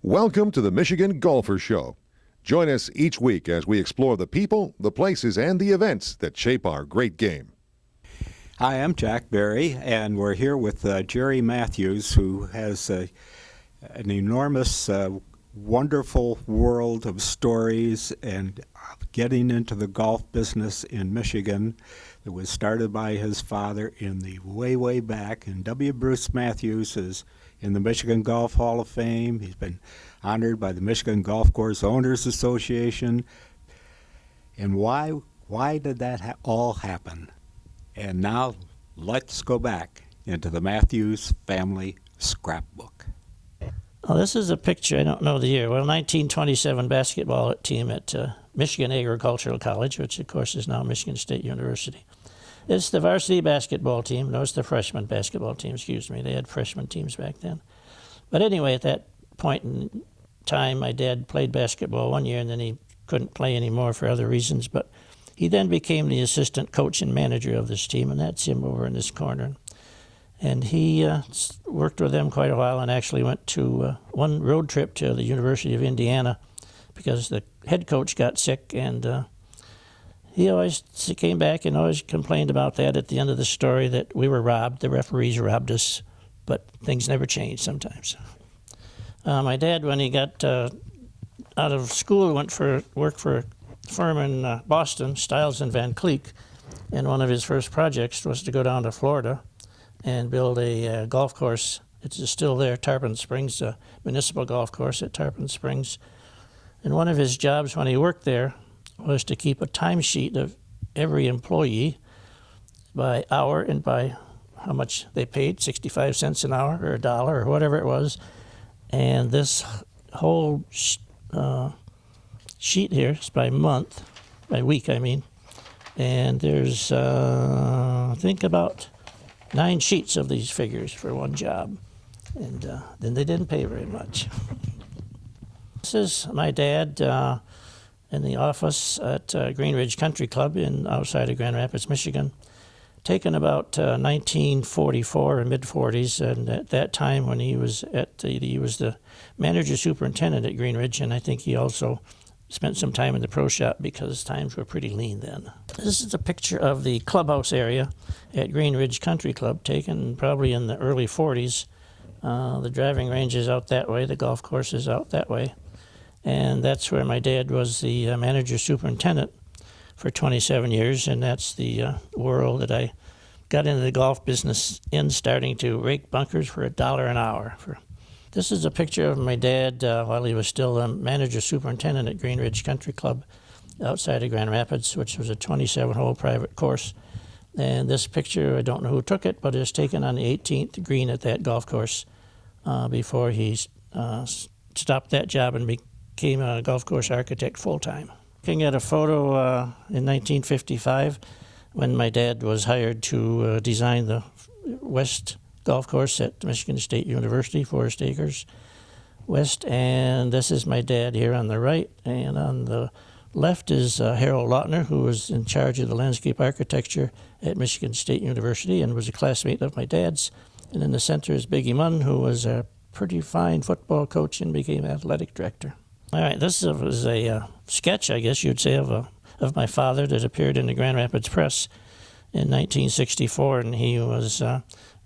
Welcome to the Michigan Golfer Show. Join us each week as we explore the people, the places, and the events that shape our great game. Hi, I'm Jack Berry, and we're here with Jerry Matthews, who has an enormous, wonderful world of stories and getting into the golf business in Michigan that was started by his father in the way back. And W. Bruce Matthews is in the Michigan Golf Hall of Fame. He's been honored by the Michigan Golf Course Owners Association. And why did that all happen? And now let's go back into the Matthews family scrapbook. Well, this is a picture, I don't know the year, 1927 basketball team at Michigan Agricultural College, which of course is now Michigan State University. It's the varsity basketball team. No, it's the freshman basketball team, excuse me. They had freshman teams back then. But anyway, at that point in time, my dad played basketball one year, and then he couldn't play anymore for other reasons. But he then became the assistant coach and manager of this team, and that's him over in this corner. And he worked with them quite a while and actually went to one road trip to the University of Indiana because the head coach got sick, and he always came back and always complained about that at the end of the story, that we were robbed, the referees robbed us, but things never change sometimes. My dad, when he got out of school, went for work for a firm in Boston, Stiles and Van Cleek, and one of his first projects was to go down to Florida and build a golf course. It's still there, Tarpon Springs, a municipal golf course at Tarpon Springs. And one of his jobs when he worked there was to keep a timesheet of every employee by hour and by how much they paid, 65 cents an hour or $1 or whatever it was. And this whole sheet here is by month, by week I mean, and there's I think about 9 sheets of these figures for one job, and then they didn't pay very much. This is my dad in the office at Green Ridge Country Club outside of Grand Rapids, Michigan, taken about 1944 or mid-40s, and at that time when he was he was the manager superintendent at Green Ridge, and I think he also spent some time in the pro shop because times were pretty lean then. This is a picture of the clubhouse area at Green Ridge Country Club, taken probably in the early 40s. The driving range is out that way, the golf course is out that way, and that's where my dad was the manager superintendent for 27 years, and that's the world that I got into the golf business in, starting to rake bunkers for $1 an hour. This is a picture of my dad while he was still a manager superintendent at Green Ridge Country Club outside of Grand Rapids, which was a 27-hole private course. And this picture, I don't know who took it, but it was taken on the 18th green at that golf course before he stopped that job and became a golf course architect full-time. Looking at a photo in 1955 when my dad was hired to design the West golf course at Michigan State University, Forest Acres West, and this is my dad here on the right, and on the left is Harold Lautner, who was in charge of the landscape architecture at Michigan State University and was a classmate of my dad's, and in the center is Biggie Munn, who was a pretty fine football coach and became athletic director. All right, this was a sketch, I guess you'd say, of my father that appeared in the Grand Rapids Press in 1964, and he was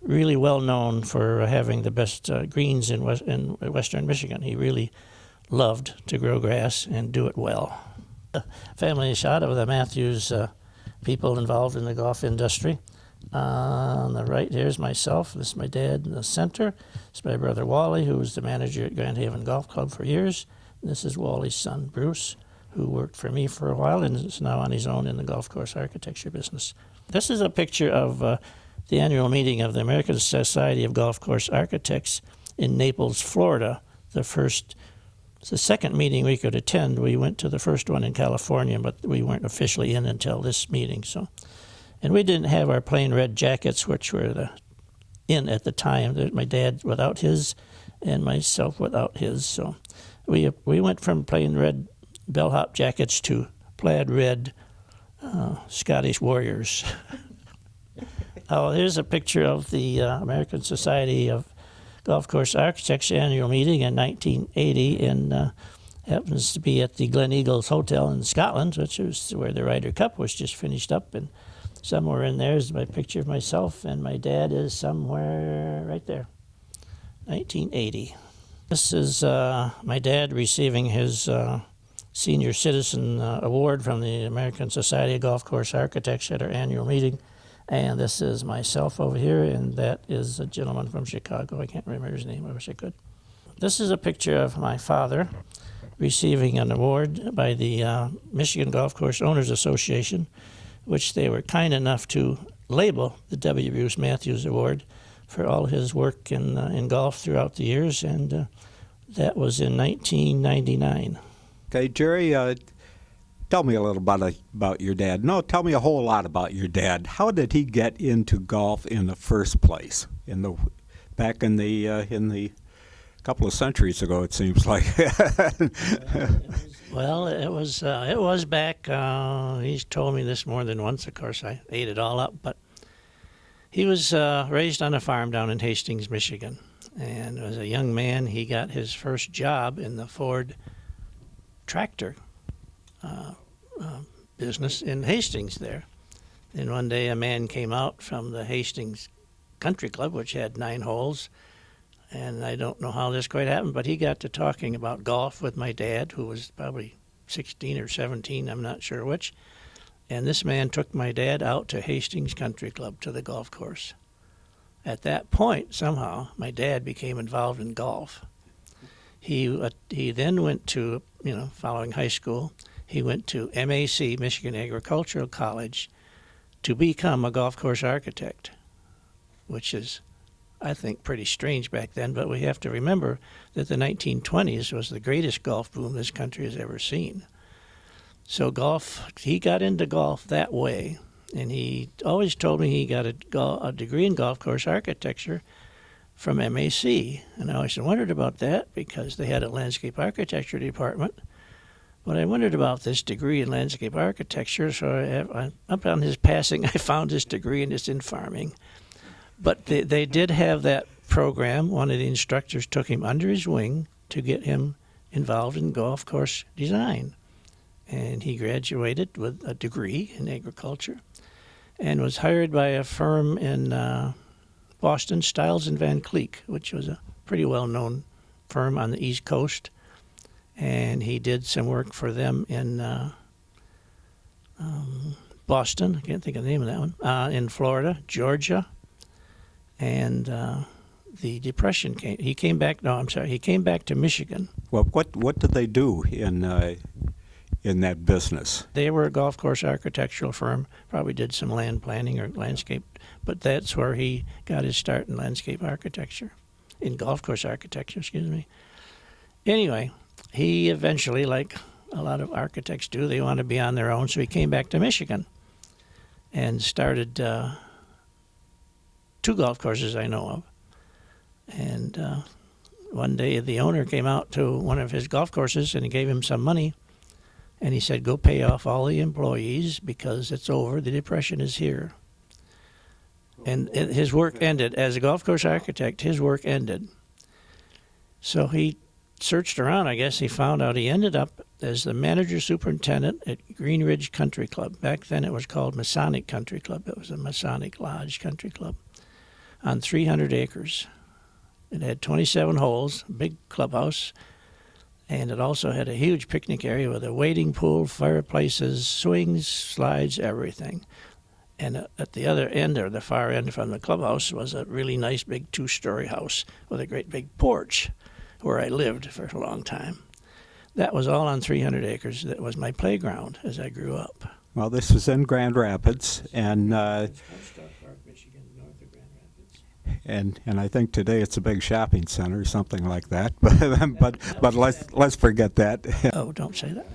really well known for having the best greens in western Michigan. He really loved to grow grass and do it well. A family shot of the Matthews people involved in the golf industry. On the right, here's myself. This is my dad in the center. This is my brother Wally, who was the manager at Grand Haven Golf Club for years. And this is Wally's son, Bruce, who worked for me for a while and is now on his own in the golf course architecture business. This is a picture of the annual meeting of the American Society of Golf Course Architects in Naples, Florida. The second meeting we could attend. We went to the first one in California, but we weren't officially in until this meeting. And we didn't have our plain red jackets, which were in at the time. My dad without his, and myself without his. So we went from plain red bellhop jackets to plaid red Scottish warriors. Oh, here's a picture of the American Society of Golf Course Architects annual meeting in 1980, and happens to be at the Glen Eagles Hotel in Scotland, which is where the Ryder Cup was just finished up. And somewhere in there is my picture of myself, and my dad is somewhere right there, 1980. This is my dad receiving his Senior Citizen Award from the American Society of Golf Course Architects at our annual meeting. And this is myself over here, and that is a gentleman from Chicago. I can't remember his name. I wish I could. This is a picture of my father receiving an award by the Michigan Golf Course Owners Association, which they were kind enough to label the W. Bruce Matthews Award for all his work in golf throughout the years, and that was in 1999. Okay, Jerry, tell me a little about your dad. No, tell me a whole lot about your dad. How did he get into golf in the first place? Back in the couple of centuries ago, it seems like. Well, it was back. He's told me this more than once. Of course, I ate it all up. But he was raised on a farm down in Hastings, Michigan, and as a young man, he got his first job in the Ford tractor business in Hastings there. And one day a man came out from the Hastings Country Club, which had 9 holes, and I don't know how this quite happened, but he got to talking about golf with my dad, who was probably 16 or 17, I'm not sure which. And this man took my dad out to Hastings Country Club to the golf course. At that point, somehow, my dad became involved in golf. He then went to, following high school, he went to MAC, Michigan Agricultural College, to become a golf course architect, which is, I think, pretty strange back then. But we have to remember that the 1920s was the greatest golf boom this country has ever seen. So he got into golf that way, and he always told me he got a degree in golf course architecture from MAC. And I always wondered about that because they had a landscape architecture department. But I wondered about this degree in landscape architecture, so up on his passing, I found this degree, and it's in farming. But they did have that program. One of the instructors took him under his wing to get him involved in golf course design. And he graduated with a degree in agriculture and was hired by a firm in Boston, Stiles and Van Cleek, which was a pretty well-known firm on the East Coast. And he did some work for them in Boston. I can't think of the name of that one. In Florida, Georgia. And the Depression came. He came back to Michigan. Well, what did they do in that business? They were a golf course architectural firm, probably did some land planning or landscape, but that's where he got his start in landscape architecture, in golf course architecture, excuse me. Anyway, he eventually, like a lot of architects do, they want to be on their own, so he came back to Michigan and started 2 golf courses I know of. And one day the owner came out to one of his golf courses and he gave him some money. And he said, go pay off all the employees because it's over. The Depression is here. And his work ended. As a golf course architect, his work ended. So he searched around. I guess he found out he ended up as the manager superintendent at Green Ridge Country Club. Back then it was called Masonic Country Club. It was a Masonic Lodge Country Club on 300 acres. It had 27 holes, big clubhouse. And it also had a huge picnic area with a wading pool, fireplaces, swings, slides, everything. And at the other end, or the far end from the clubhouse, was a really nice big 2-story house with a great big porch where I lived for a long time. That was all on 300 acres. That was my playground as I grew up. Well, this was in Grand Rapids, and And I think today it's a big shopping center, something like that. But let's forget that. Oh, don't say that.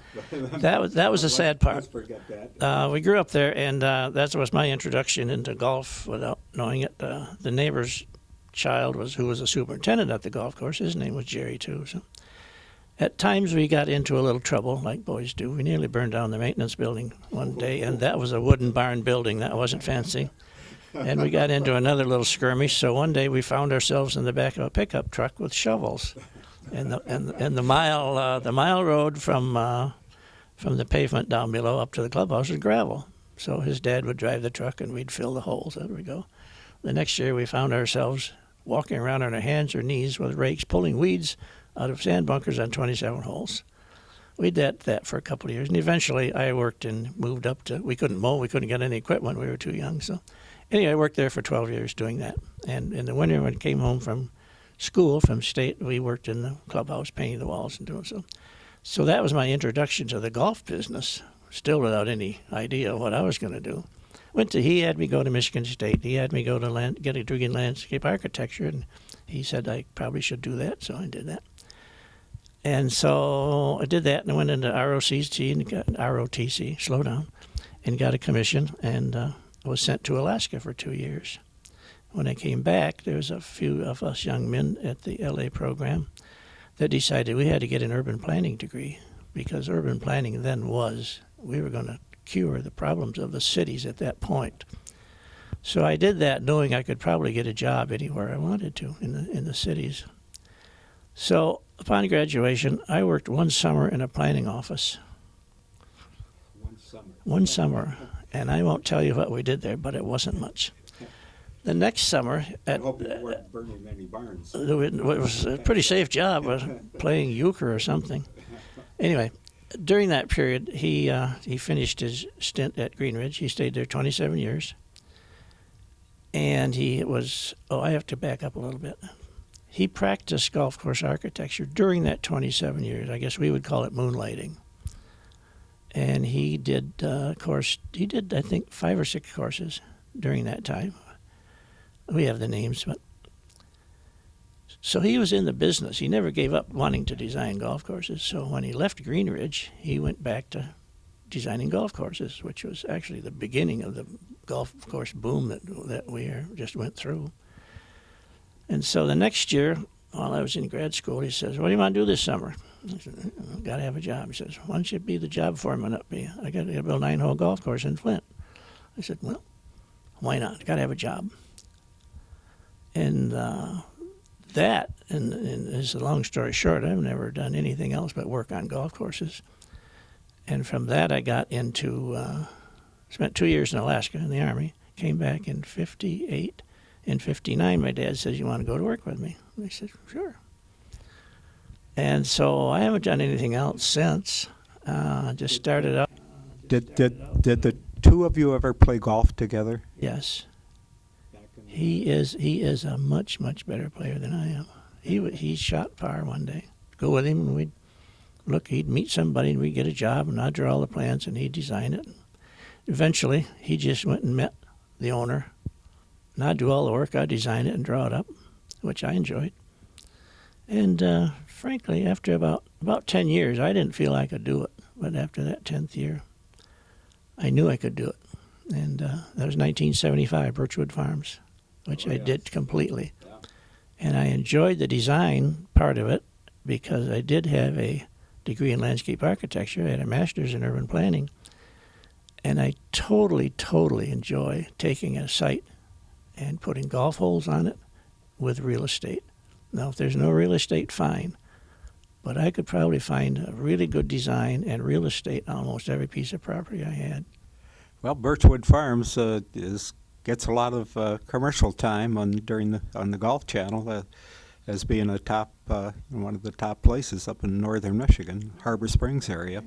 That was the sad part. Let's forget that. We grew up there, and that was my introduction into golf without knowing it. The neighbor's child who was a superintendent at the golf course. His name was Jerry too. So at times we got into a little trouble, like boys do. We nearly burned down the maintenance building one day, and that was a wooden barn building. That wasn't fancy. And we got into another little skirmish. So one day we found ourselves in the back of a pickup truck with shovels, and the mile road from the pavement down below up to the clubhouse was gravel. So his dad would drive the truck and we'd fill the holes. There we go. The next year we found ourselves walking around on our hands or knees with rakes, pulling weeds out of sand bunkers on 27 holes. We did that for a couple of years, and eventually I worked and moved up to, we couldn't mow, we couldn't get any equipment, we were too young. So anyway, I worked there for 12 years doing that. And in the winter when I came home from school, from state, we worked in the clubhouse, painting the walls and doing so. So that was my introduction to the golf business, still without any idea what I was going to do. He had me go to Michigan State. He had me go to get a degree in landscape architecture, and he said I probably should do that, so I did that. And so I did that, and I went into ROTC, slow down, and got a commission, and was sent to Alaska for 2 years. When I came back, there was a few of us young men at the LA program that decided we had to get an urban planning degree, because urban planning then we were going to cure the problems of the cities at that point. So I did that knowing I could probably get a job anywhere I wanted to in the cities. So upon graduation, I worked one summer in a planning office. One summer. And I won't tell you what we did there, but it wasn't much. The next summer, I hope you weren't burning any barns. It was a pretty safe job, playing euchre or something. Anyway, during that period, he finished his stint at Greenridge. He stayed there 27 years. And I have to back up a little bit. He practiced golf course architecture during that 27 years. I guess we would call it moonlighting. And he did, I think, 5 or 6 courses during that time. We have the names, but so he was in the business. He never gave up wanting to design golf courses. So when he left Greenridge, he went back to designing golf courses, which was actually the beginning of the golf course boom that we just went through. And so the next year, while I was in grad school, he says, "What do you want to do this summer?" I said, "I've got to have a job." He says, "Why don't you be the job foreman up here? I got to build a 9-hole golf course in Flint." I said, "Well, why not? I got to have a job." And that, and is a long story short, I've never done anything else but work on golf courses. And from that, I got into, spent 2 years in Alaska in the Army, came back in 58. In 59, my dad says, "You want to go to work with me?" I said, "Sure." And so I haven't done anything else since. Just started up. Did the two of you ever play golf together? Yes. He is a much, much better player than I am. He shot par one day. Go with him, and he'd meet somebody, and we'd get a job, and I'd draw all the plans, and he'd design it. Eventually, he just went and met the owner, and I'd do all the work. I'd design it and draw it up, which I enjoyed. And frankly, after about 10 years, I didn't feel I could do it. But after that 10th year, I knew I could do it. And that was 1975, Birchwood Farms, which I did completely. Yeah. And I enjoyed the design part of it because I did have a degree in landscape architecture. I had a master's in urban planning. And I totally enjoy taking a site and putting golf holes on it with real estate. Now, if there's no real estate, fine. But I could probably find a really good design and real estate on almost every piece of property I had. Well, Birchwood Farms gets a lot of commercial time on the Golf Channel as being one of the top places up in northern Michigan, Harbor Springs area.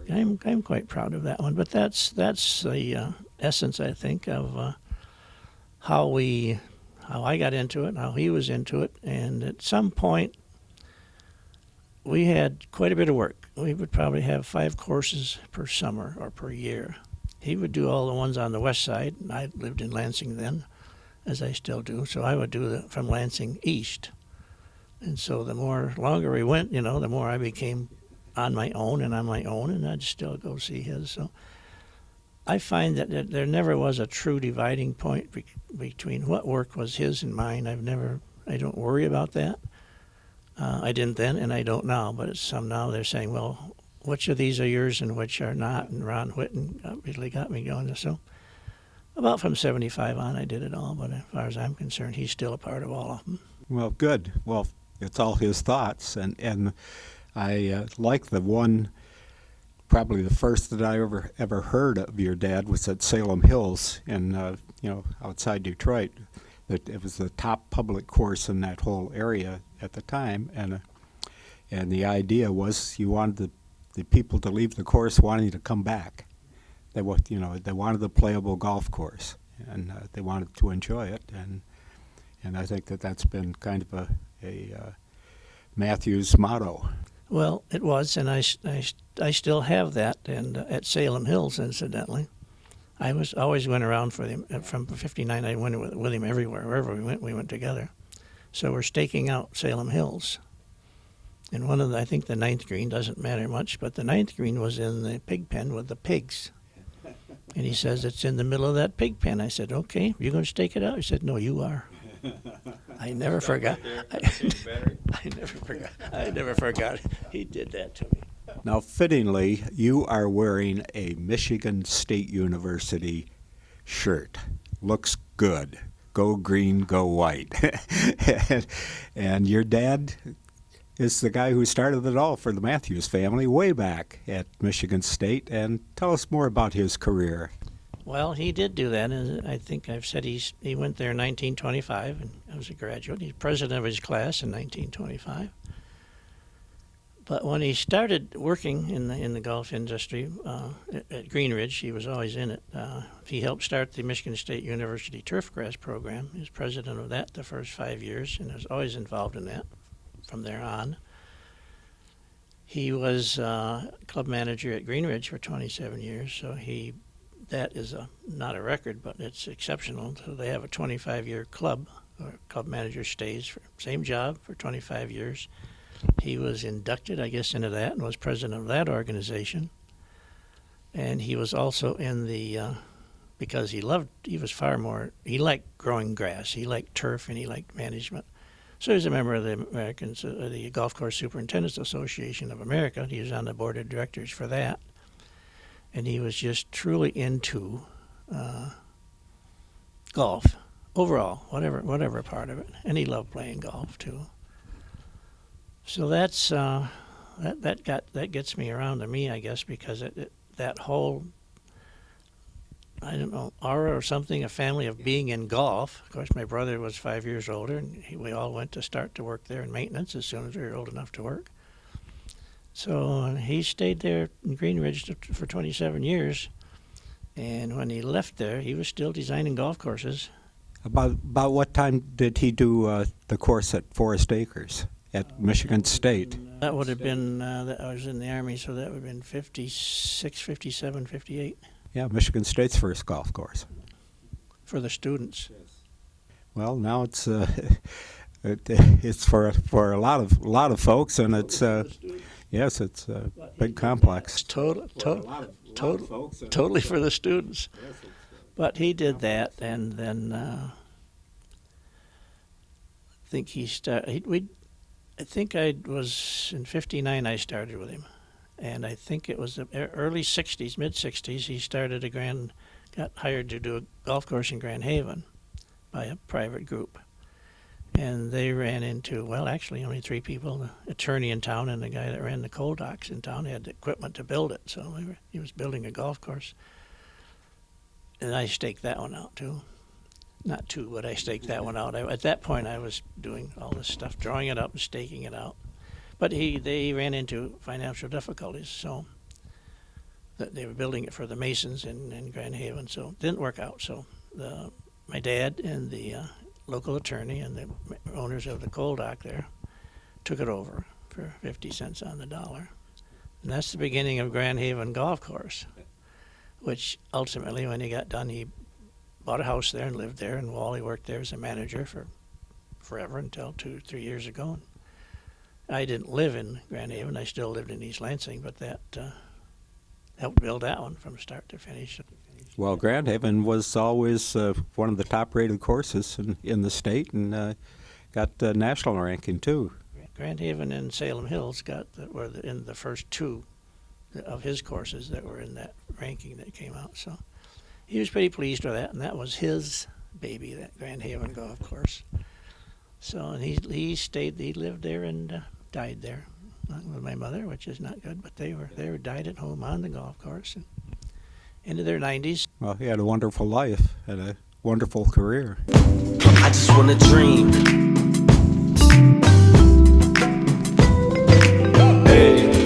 I'm quite proud of that one, but that's the essence, I think, of how I got into it, how he was into it, and at some point we had quite a bit of work. We would probably have 5 courses per summer or per year. He would do all the ones on the west side, and I lived in Lansing then, as I still do, so I would do from Lansing east. And so the longer we went, the more I became on my own, and I'd still go see his. So I find that there never was a true dividing point between what work was his and mine. I don't worry about that. I didn't then, and I don't now, but it's some now they're saying, well, which of these are yours and which are not? And Ron Whitten really got me going. So About from 75 on, I did it all, but as far as I'm concerned, he's still a part of all of them. Well, good. Well, it's all his thoughts, and I like the one. Probably the first that I ever heard of your dad was at Salem Hills, in outside Detroit. It was the top public course in that whole area at the time, and the idea was you wanted the people to leave the course wanting to come back. They wanted a playable golf course, and they wanted to enjoy it, and I think that's been kind of a Matthews motto. Well, it was, and I still have that, and at Salem Hills, incidentally. I always went around for him. From 59, I went with him everywhere. Wherever we went together. So we're staking out Salem Hills. And I think the ninth green doesn't matter much, but the ninth green was in the pig pen with the pigs. And he says, it's in the middle of that pig pen. I said, okay, you're going to stake it out? He said, no, you are. I never forgot. I never forgot. He did that to me. Now, fittingly, you are wearing a Michigan State University shirt. Looks good. Go green, go white. and your dad is the guy who started it all for the Matthews family way back at Michigan State. And tell us more about his career. Well, he did do that, and I think I've said he went there in 1925, and I was a graduate. He's president of his class in 1925. But when he started working in the golf industry at Greenridge, he was always in it. He helped start the Michigan State University Turfgrass program. He was president of that the first 5 years, and was always involved in that from there on. He was club manager at Greenridge for 27 years, so that is not a record, but it's exceptional. So they have a 25-year club, or club manager stays for same job for 25 years. He was inducted, I guess, into that and was president of that organization. And he was also in the, because he liked growing grass, he liked turf, and he liked management. So he was a member of the Golf Course Superintendents Association of America. He was on the board of directors for that. And he was just truly into golf overall, whatever part of it. And he loved playing golf too. So that's that gets me around to me, I guess, because that whole, I don't know, aura or something, a family of being in golf. Of course, my brother was 5 years older, and we all went to start to work there in maintenance as soon as we were old enough to work. So he stayed there in Greenridge for 27 years, and when he left there, he was still designing golf courses. About what time did he do the course at Forest Acres at Michigan State? That would have been, I was in the Army, so that would have been 56, 57, 58. Yeah, Michigan State's first golf course. For the students. Well, now it's it's for a lot of folks, and it's yes, it's a big complex. Totally for the students. But he did that, and then I think he started. I think I was in '59. I started with him, and I think it was the early '60s, mid '60s. He started got hired to do a golf course in Grand Haven by a private group, and they ran into, well, actually only three people: the attorney in town and the guy that ran the coal docks in town. They had the equipment to build it, so he was building a golf course. And I staked that one out, too. Not two, but I staked that one out. At that point, I was doing all this stuff, drawing it up and staking it out. But they ran into financial difficulties, so that they were building it for the Masons in Grand Haven, so it didn't work out. So my dad and the local attorney and the owners of the coal dock there took it over for 50 cents on the dollar. And that's the beginning of Grand Haven Golf Course, which ultimately, when he got done, he bought a house there and lived there, and Wally worked there as a manager for forever until 2-3 years ago. I didn't live in Grand Haven. I still lived in East Lansing, but that helped build that one from start to finish. Well, Grand Haven was always one of the top-rated courses in the state, and got national ranking, too. Grand Haven and Salem Hills were in the first two of his courses that were in that ranking that came out. So he was pretty pleased with that, and that was his baby, that Grand Haven golf course. So, and he stayed, he lived there and died there. Not with my mother, which is not good, but they died at home on the golf course and into their 90s. Well, he had a wonderful life, had a wonderful career. I just wanna dream. Hey.